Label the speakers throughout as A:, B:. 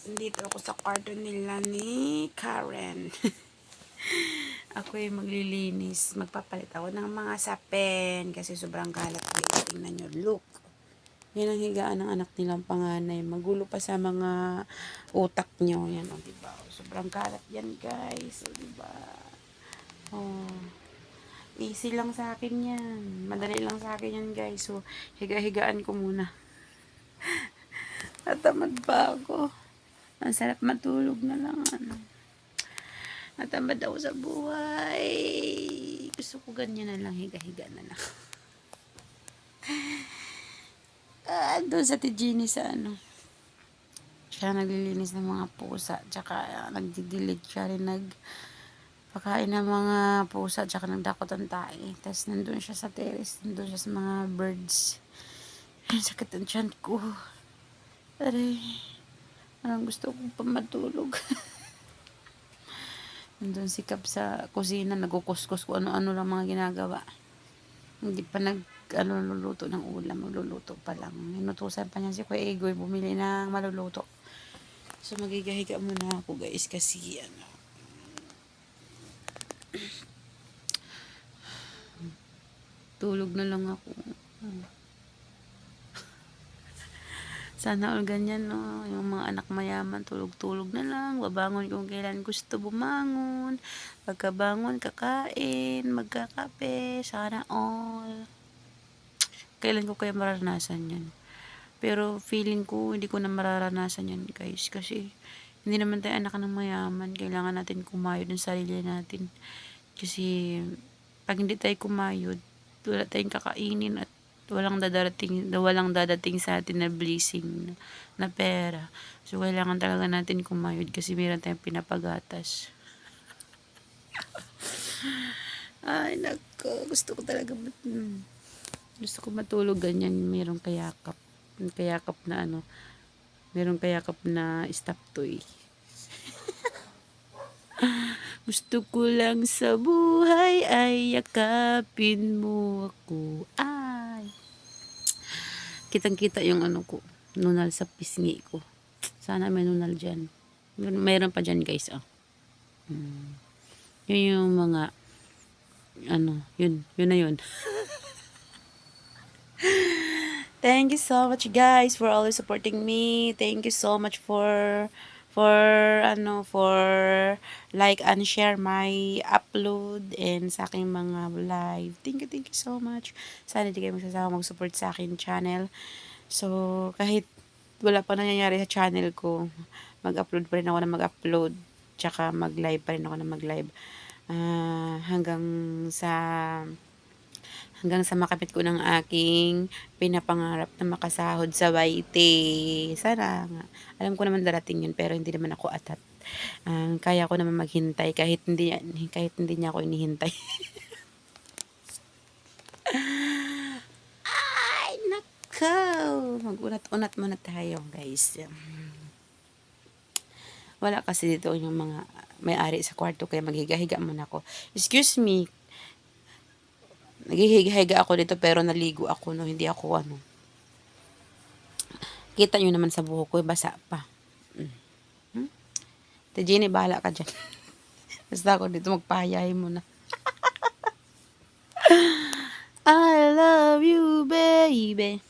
A: Dito ako sa kwarto nila ni Karen. Ako ay maglilinis. Magpapalit ako ng mga sapin kasi sobrang kalat dito. Tingnan nyo, look. Yan ang higaan ng anak nilang panganay. Magulo pa sa mga utak nyo. Yan, o, diba? Sobrang kalat yan, guys. O, diba? Oh. Easy lang sa akin yan. Madali lang sa akin yan, guys. So, higa-higaan ko muna. Natamad pa ako. Ang sarap matulog na lang. Natamad ako sa buhay. Gusto ko ganyan na lang. Higa-higa na lang. Doon sa Tijini sa ano. Siya naglilinis ng mga pusa. Tsaka nagdidilig siya rin pakain ng mga pusa. Tsaka nagdakot ang tae. Tapos nandun siya sa terrace. Nandun siya sa mga birds. Ay, sakit ang tiyan ko. Aray. Parang gusto kong pamatulog. Nandun si Kap sa kusina. Nagkukuskus ko ano-ano lang mga ginagawa. Hindi pa luluto ng ulam. Magluluto pa lang. Inutusan pa niya si Kuya Egoy bumili ng maluluto. So magigahiga muna ako guys kasi tulog na lang ako. Sana all ganyan, no? Yung mga anak mayaman, tulog-tulog na lang. Babangon kung kailan gusto bumangon. Pagkabangon, kakain, magkakape. Sana all. Kailan ko kaya mararanasan yan? Pero feeling ko, hindi ko na mararanasan yan, guys. Kasi, hindi naman tayo anak ng mayaman. Kailangan natin kumayod ng sarili natin. Kasi, pag hindi tayo kumayod, wala tayong kakainin at walang dadating sa atin na blessing na pera. So, kailangan talaga natin kumayod kasi meron tayong pinapagatas. Ay, nako. Gusto ko matulog ganyan. Merong kayakap. Kayakap na merong kayakap na stop toy. Gusto ko lang sa buhay ay yakapin mo ako. Ay. Kitang-kita yung ko, nunal sa pisngi ko. Sana may nunal dyan. Mayroon pa dyan guys, Yun yung mga, yun na yun. Thank you so much guys for always supporting me. Thank you so much for like and share my upload and sa aking mga live. Thank you so much. Sana di kayo magsasama mag-support sa akin channel. So, kahit wala pa nangyayari sa channel ko, mag-upload pa rin ako na mag-upload. Tsaka mag-live pa rin ako na mag-live. Hanggang sa makapit ko ng aking pinapangarap na makasahod sa YT. Sana nga. Alam ko naman darating yun, pero hindi naman ako atat. Kaya ko naman maghintay kahit hindi niya ako inihintay. Ay, nakaw! Mag-unat-unat muna tayo, guys. Wala kasi dito yung mga may-ari sa kwarto, kaya maghiga-higa muna ako. Excuse me. Naghihiga-higa ako dito pero naligo ako, no? Hindi ako Kita nyo naman sa buhok ko, basa pa. Jenny, bahala ka dyan. Basta ako dito magpahayahin mo na. I love you, baby.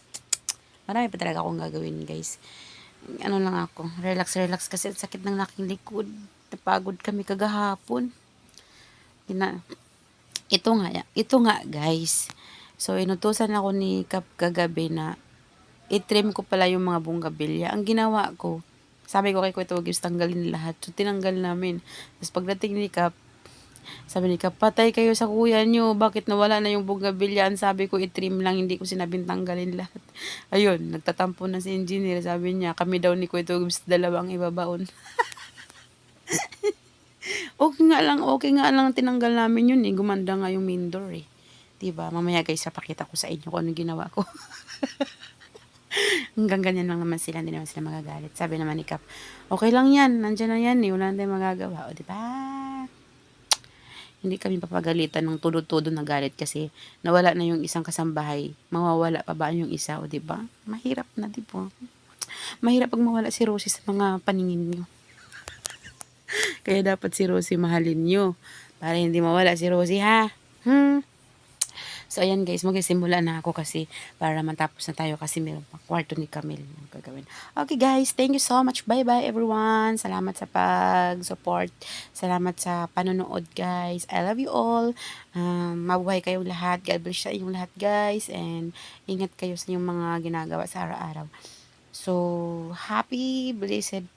A: Marami pa talaga akong gagawin, guys. Lang ako, relax kasi sakit ng aking likod. Napagod kami kagahapon. Ito nga guys. So, inutusan ako ni Kap kagabi na i-trim ko pala yung mga bunggabilya. Ang ginawa ko, sabi ko kay Kuya Tugis, tanggalin lahat. So, tinanggal namin. Tapos pagdating ni Kap, sabi ni Kap, patay kayo sa kuya nyo. Bakit nawala na yung bunggabilya? Ang sabi ko, i-trim lang. Hindi ko sinabing tanggalin lahat. Ayun, nagtatampo na si engineer. Sabi niya, kami daw ni Kuya Tugis, dalawang ibabaon. Okay nga lang tinanggal namin yun Gumanda nga yung main door Diba? Mamaya guys, papakita ko sa inyo kung ano ginawa ko. Hanggang ganyan lang naman sila, hindi naman sila magagalit. Sabi naman ni Kap, okay lang yan, nandyan na yan wala na tayong magagawa. O diba? Hindi kami papagalitan ng todo-todo na galit kasi nawala na yung isang kasambahay. Mawawala pa ba yung isa? O diba? Mahirap na, diba? Mahirap pag mawala si Rosie sa mga paningin nyo. Kaya dapat si Rosie mahalin nyo. Para hindi mawala si Rosie, ha? So, ayan guys, magsisimula na ako kasi para matapos na tayo kasi meron pang kwarto ni Camille yung gagawin. Okay guys, thank you so much. Bye-bye everyone. Salamat sa pag-support. Salamat sa panonood guys. I love you all. Mabuhay kayong lahat. God bless sa inyong lahat guys. And ingat kayo sa inyong mga ginagawa sa araw-araw. So, happy, blessed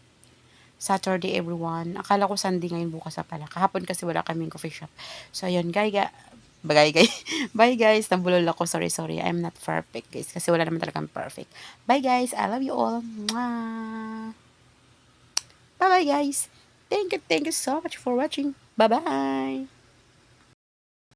A: Saturday everyone. Akala ko Sunday ngayon, bukas na pala. Kahapon kasi wala kaming coffee shop. So, ayun, Bye guys. Bye guys. Nabulol ako. Sorry. I'm not perfect guys. Kasi wala naman talagang perfect. Bye guys. I love you all. Mwah. Bye bye guys. Thank you so much for watching. Bye bye.